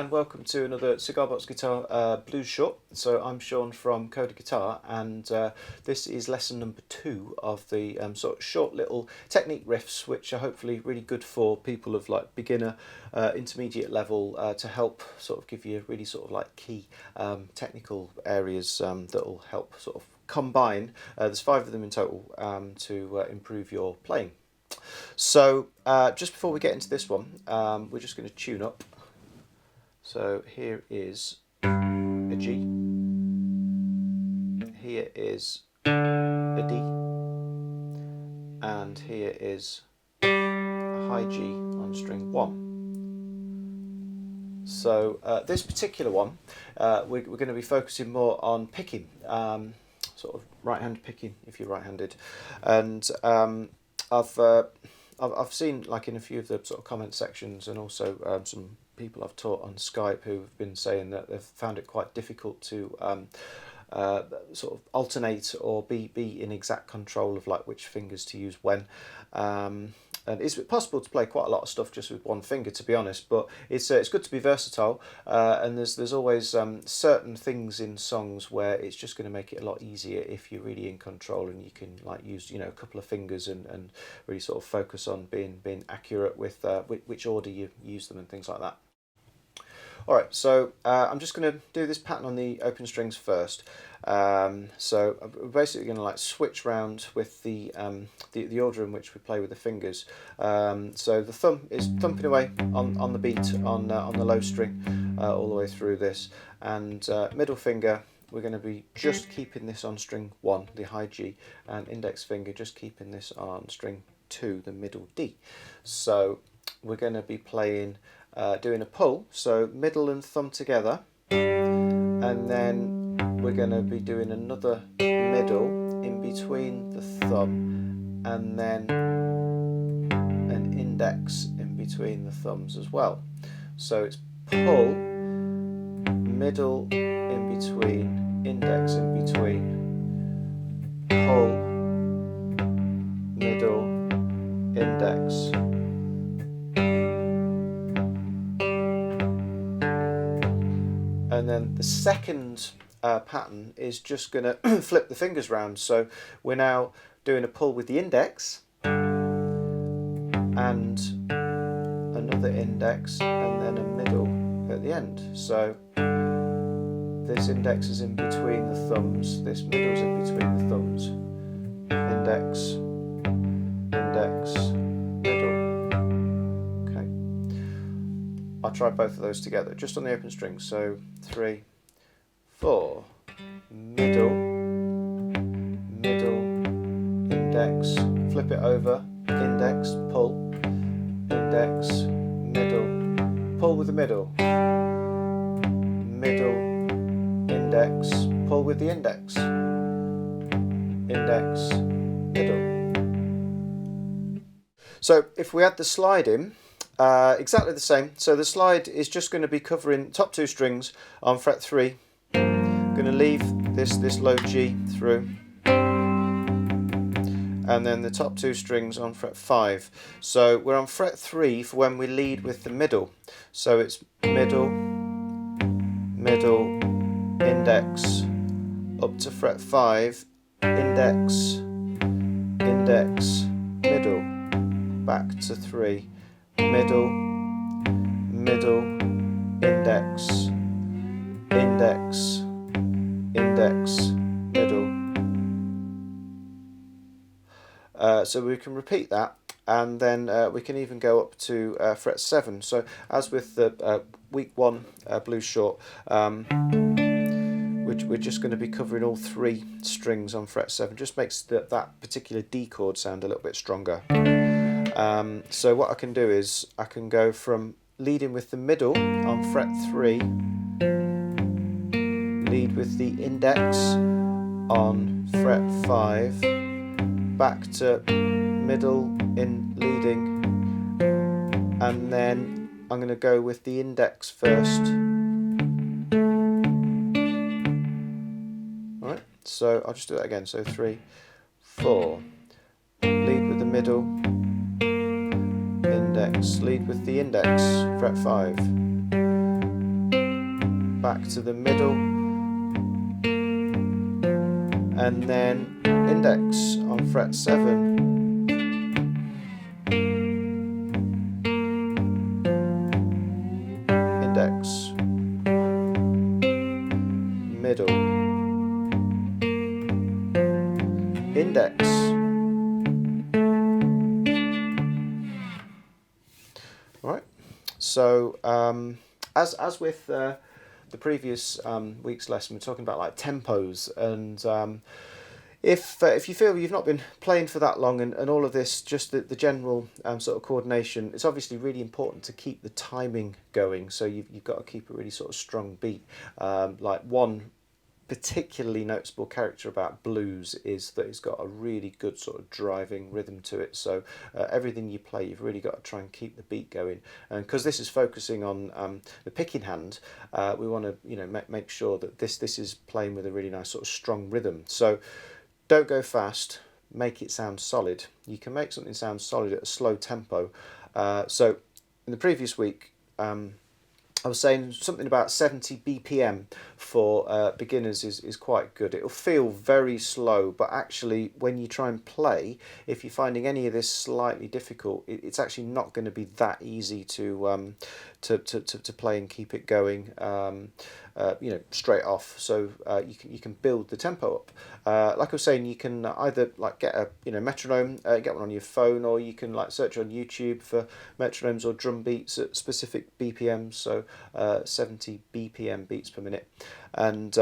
and welcome to another Cigar Box Guitar blues short. So I'm Sean from Coda Guitar, and this is lesson number 2 of the sort of short little technique riffs, which are hopefully really good for people of like beginner, intermediate level, to help sort of give you really sort of like key technical areas that will help sort of combine. There's 5 of them in total to improve your playing. So just before we get into this one, we're just going to tune up. So here is a G, here is a D, and here is a high G on string 1. So this particular one, we're going to be focusing more on picking, sort of right-hand picking if you're right-handed, and I've seen, like, in a few of the sort of comment sections, and also some people I've taught on Skype who've been saying that they've found it quite difficult to sort of alternate or be in exact control of like which fingers to use when. And it's possible to play quite a lot of stuff just with one finger, to be honest, but it's good to be versatile, and there's always certain things in songs where it's just going to make it a lot easier if you're really in control and you can like use, you know, a couple of fingers and really sort of focus on being accurate with which order you use them and things like that. Alright, so I'm just going to do this pattern on the open strings first. So we're basically going to like switch round with the order in which we play with the fingers. So the thumb is thumping away on the beat on the low string all the way through this, and middle finger we're going to be just keeping this on string 1, the high G, and index finger just keeping this on string 2, the middle D. So we're going to be playing doing a pull, so middle and thumb together, and then we're going to be doing another middle in between the thumb, and then an index in between the thumbs as well. So it's pull, middle in between, index in between, pull, middle, index. And then the second pattern is just going to flip the fingers round. So we're now doing a pull with the index and another index and then a middle at the end. So this index is in between the thumbs, this middle is in between the thumbs, index, index, middle. Okay. I'll try both of those together, just on the open strings. So 3, 4, middle, middle, index, flip it over, index, pull, index, middle, pull with the middle, middle, index, pull with the index, index, middle. So if we add the slide in, exactly the same. So the slide is just going to be covering top 2 strings on fret 3. Going to leave this low G through, and then the top 2 strings on fret 5. So we're on fret 3 for when we lead with the middle. So it's middle, middle, index, up to fret 5, index, index, middle, back to 3. Middle, middle, index, index, index, middle. So we can repeat that, and then we can even go up to fret 7. So as with the week 1 blues short, we're just going to be covering all 3 strings on fret 7. Just makes that particular D chord sound a little bit stronger. So what I can do is I can go from leading with the middle on fret 3, lead with the index on fret 5, back to middle in leading, and then I'm going to go with the index first. Alright, so I'll just do that again. So 3, 4, lead with the middle, index, lead with the index, fret 5, back to the middle, and then index on fret 7, index, middle, index. Right, so as with the previous week's lesson, we're talking about like tempos, and if you feel you've not been playing for that long and all of this, just the general sort of coordination, it's obviously really important to keep the timing going. So you've got to keep a really sort of strong beat. Like one particularly noticeable character about blues is that it's got a really good sort of driving rhythm to it. So everything you play, you've really got to try and keep the beat going. And because this is focusing on the picking hand, we want to make sure that this is playing with a really nice sort of strong rhythm. So don't go fast, make it sound solid. You can make something sound solid at a slow tempo. So in the previous week, I was saying something about 70 BPM for beginners is quite good. It'll feel very slow, but actually when you try and play, if you're finding any of this slightly difficult, it's actually not going to be that easy to play and keep it going straight off. So you can build the tempo up. Like I was saying, you can either like get a metronome, get one on your phone, or you can like search on YouTube for metronomes or drum beats at specific BPMs. So 70 BPM beats per minute, and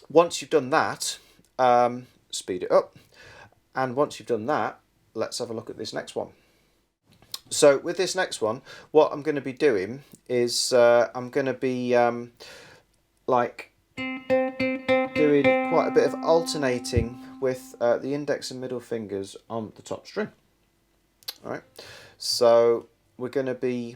once you've done that, speed it up, and once you've done that, let's have a look at this next one. So with this next one, what I'm going to be doing is I'm going to be like doing quite a bit of alternating with the index and middle fingers on the top string. All right, so we're going to be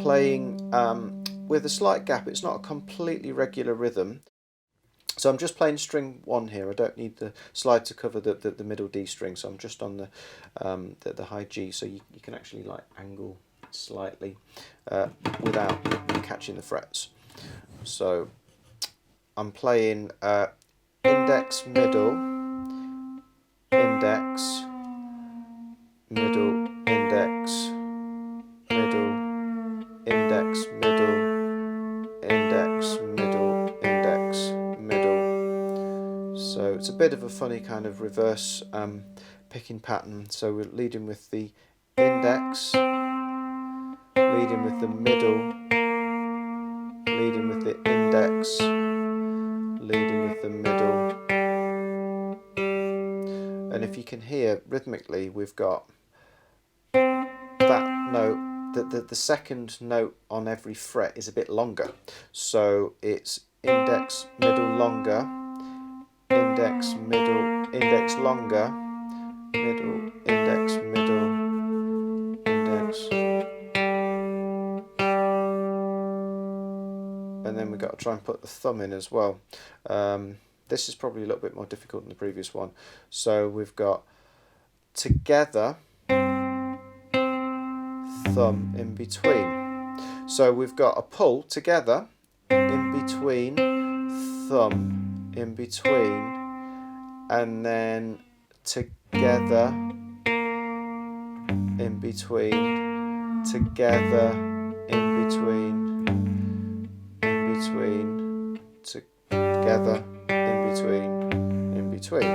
playing with a slight gap. It's not a completely regular rhythm. So I'm just playing string 1 here. I don't need the slide to cover the middle D string, so I'm just on the high G, so you can actually like angle slightly without catching the frets. So I'm playing index, middle, index, middle, index, middle, index, middle, index, middle, index, middle. So it's a bit of a funny kind of reverse picking pattern. So we're leading with the index, leading with the middle, leading with the index, leading with the middle. And if you can hear rhythmically, we've got that note. The second note on every fret is a bit longer, so it's index, middle, longer, index, middle, index, longer, middle, index, middle, index, and then we've got to try and put the thumb in as well. This is probably a little bit more difficult than the previous one. So we've got together, thumb in between. So we've got a pull together, in between, thumb in between, and then together, in between, together, in between, in between, together, in between, in between,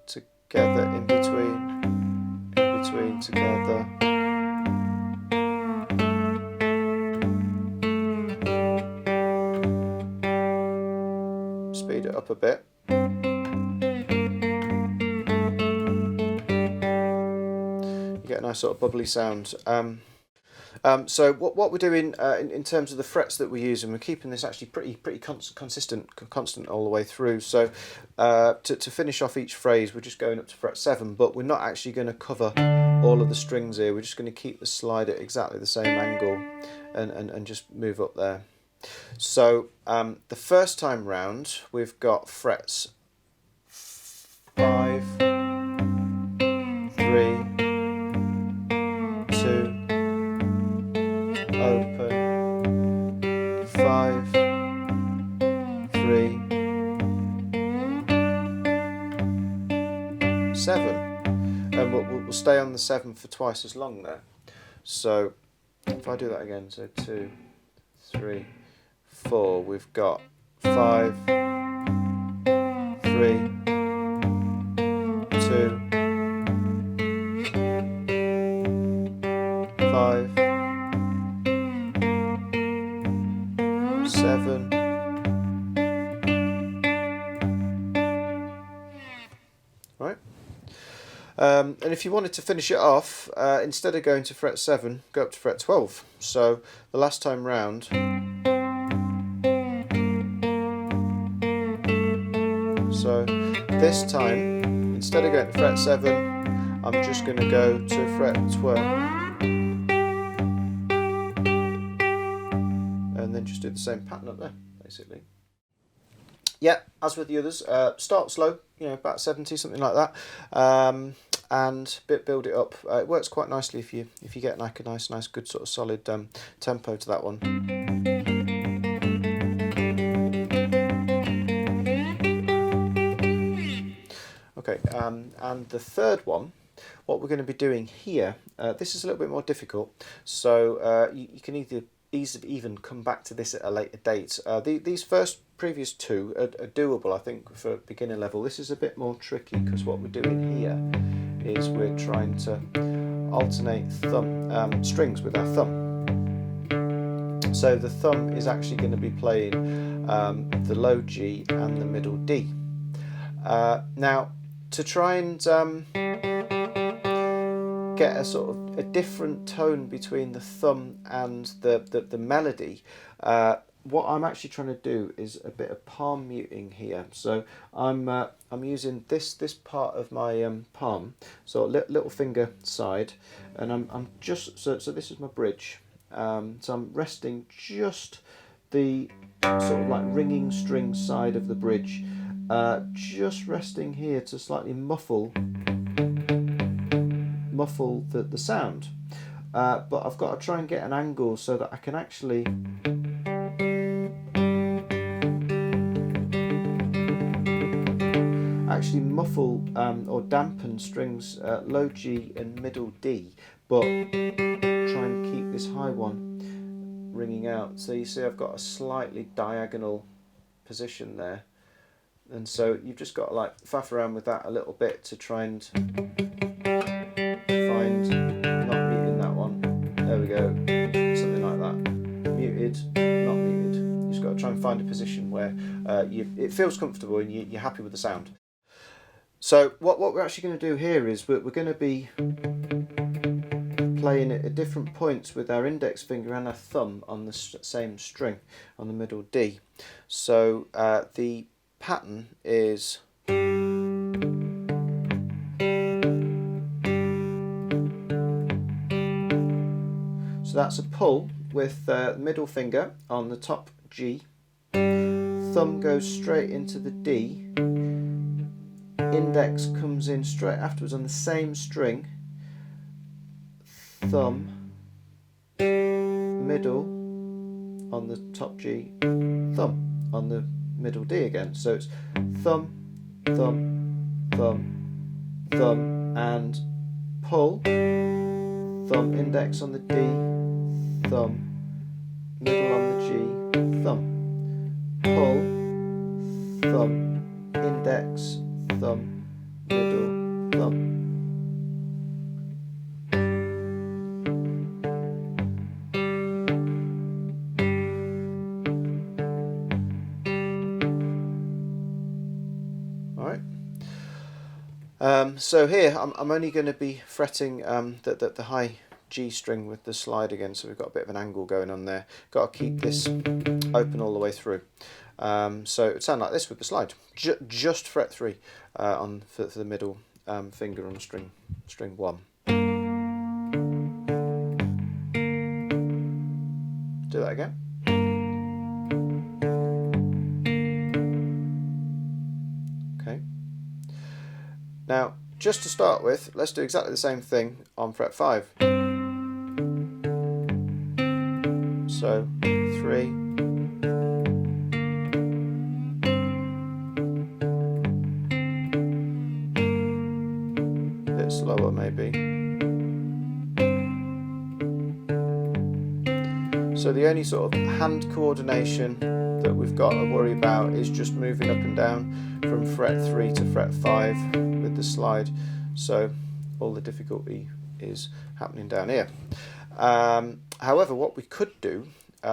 together, in between, together. Speed it up a bit. You get a nice sort of bubbly sound. So what we're doing in terms of the frets that we're using, we're keeping this actually pretty constant all the way through. So to finish off each phrase, we're just going up to fret 7, but we're not actually going to cover all of the strings here. We're just going to keep the slide at exactly the same angle and just move up there. So the first time round we've got frets 5, 3, 2, open, 5, 3, 7, and we'll stay on the 7 for twice as long there. So if I do that again, so 2, 3, 4, we've got 5, 3, 2, 5, 7, right? And if you wanted to finish it off, instead of going to fret 7, go up to fret 12. So the last time round, so this time, instead of going to fret 7, I'm just going to go to fret 12. And then just do the same pattern up there, basically. Yeah, as with the others, start slow, about 70, something like that, and build it up. It works quite nicely if you get like a nice good sort of solid tempo to that one. Okay, and the third one, what we're going to be doing here, this is a little bit more difficult, so you can either even come back to this at a later date. These previous two are doable, I think, for beginner level. This is a bit more tricky because what we're doing here is we're trying to alternate strings with our thumb. So the thumb is actually going to be playing the low G and the middle D. Now, to try and get a sort of a different tone between the thumb and the melody, what I'm actually trying to do is a bit of palm muting here. So I'm using this part of my palm, so little finger side, and I'm just so this is my bridge. So I'm resting just the sort of like ringing string side of the bridge, just resting here to slightly muffle the sound, but I've got to try and get an angle so that I can actually muffle or dampen strings low G and middle D, but try and keep this high one ringing out. So you see I've got a slightly diagonal position there, and so you've just got to like faff around with that a little bit to try and find, not muting that one, there we go, something like that, muted, not muted. You've just got to try and find a position where it feels comfortable and you're happy with the sound. So what we're actually going to do here is we're going to be playing it at different points with our index finger and our thumb on the same string, on the middle D. So the pattern is that's a pull with the middle finger on the top G, thumb goes straight into the D, index comes in straight afterwards on the same string, thumb, middle on the top G, thumb on the middle D again. So it's thumb, thumb, thumb, thumb, and pull, thumb, index on the D, thumb, middle on the G, thumb, pull, thumb, index, thumb, middle, thumb. Alright. So here I'm only going to be fretting the high G string with the slide again, so we've got a bit of an angle going on there. Got to keep this open all the way through. So it would sound like this with the slide. Just fret 3 for the middle finger on string 1. Do that again. Now, just to start with, let's do exactly the same thing on fret 5. So 3, a bit slower maybe. So the only sort of hand coordination that we've got to worry about is just moving up and down from fret 3 to fret 5 with the slide. So all the difficulty is happening down here. However, what we could do,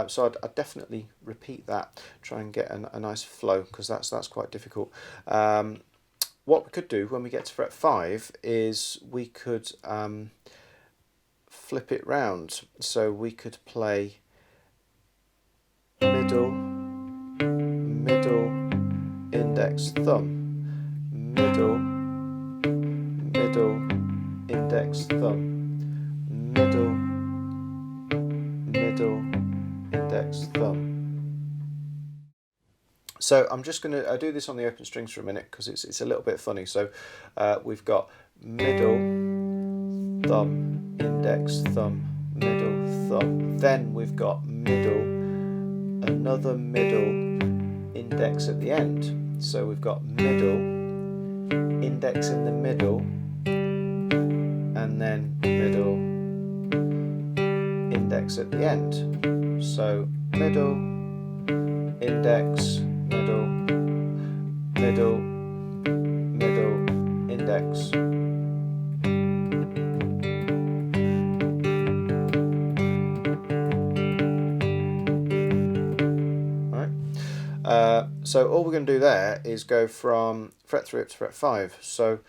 so I'd definitely repeat that, try and get a nice flow, because that's quite difficult. What we could do when we get to fret 5 is we could flip it round. So we could play middle, middle, index, thumb, middle, middle, index, thumb, middle, middle, index, thumb. So I'm just going to do this on the open strings for a minute because it's a little bit funny. So we've got middle, thumb, index, thumb, middle, thumb. Then we've got middle, another middle, index at the end. So we've got middle, index in the middle, and then middle, index at the end. So middle, index, middle, middle, middle, index. So all we're going to do there is go from fret 3 up to fret 5. So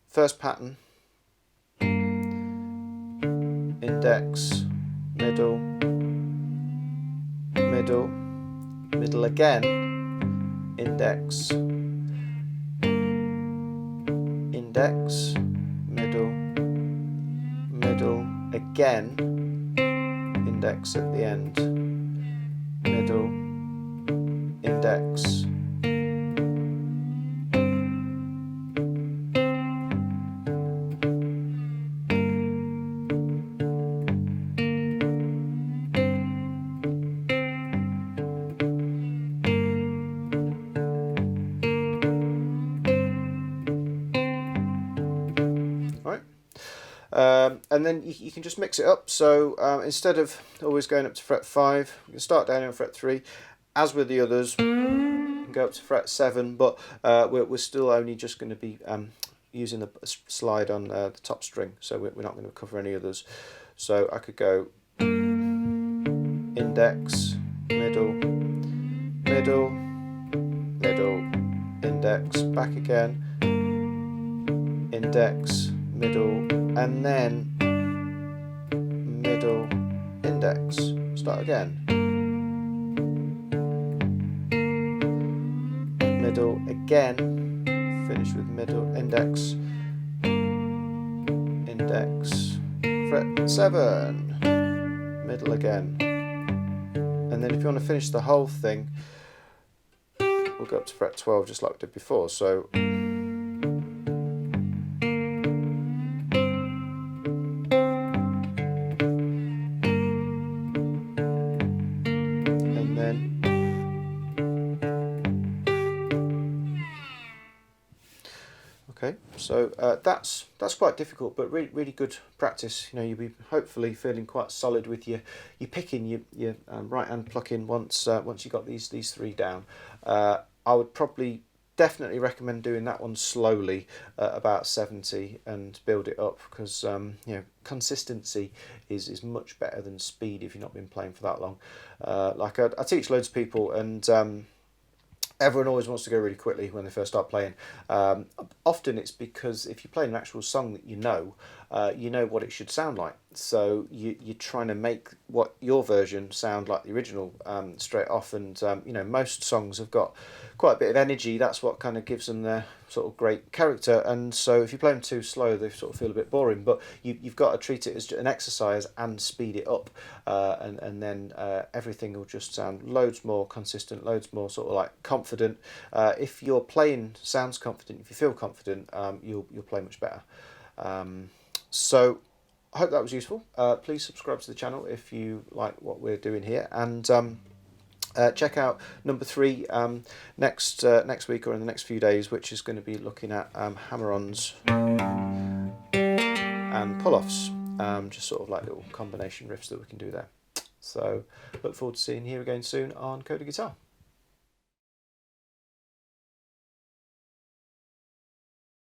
first pattern, index, middle, middle, middle again, index, index, middle, middle again, index at the end, middle, index, and then you can just mix it up. So instead of always going up to fret 5, you can start down on fret 3. As with the others, you can go up to fret 7, but we're still only just going to be using the slide on the top string, so we're not going to cover any others. So I could go index, middle, middle, middle, index, back again, index, middle, and then middle, index, start again, middle again, finish with middle, index, index, fret 7, middle again, and then if you want to finish the whole thing, we'll go up to fret 12 just like we did before. So okay, so that's quite difficult, but really good practice. You know, you'll be hopefully feeling quite solid with your picking, your right hand plucking once you got these three down. I would probably definitely recommend doing that one slowly, about 70, and build it up, because you know, consistency is much better than speed if you've not been playing for that long. Like I teach loads of people, and everyone always wants to go really quickly when they first start playing. Often it's because if you play an actual song that you know what it should sound like. So you're trying to make what your version sound like the original straight off, and you know, most songs have got quite a bit of energy. That's what kind of gives them their sort of great character. And so if you play them too slow, they sort of feel a bit boring. But you've got to treat it as an exercise and speed it up, and then everything will just sound loads more consistent, loads more sort of like confident. If your playing sounds confident, if you feel confident, you'll play much better. So I hope that was useful. Please subscribe to the channel if you like what we're doing here, and check out number 3 next week or in the next few days, which is going to be looking at hammer-ons and pull-offs, just sort of like little combination riffs that we can do there. So look forward to seeing you again soon on Coda Guitar.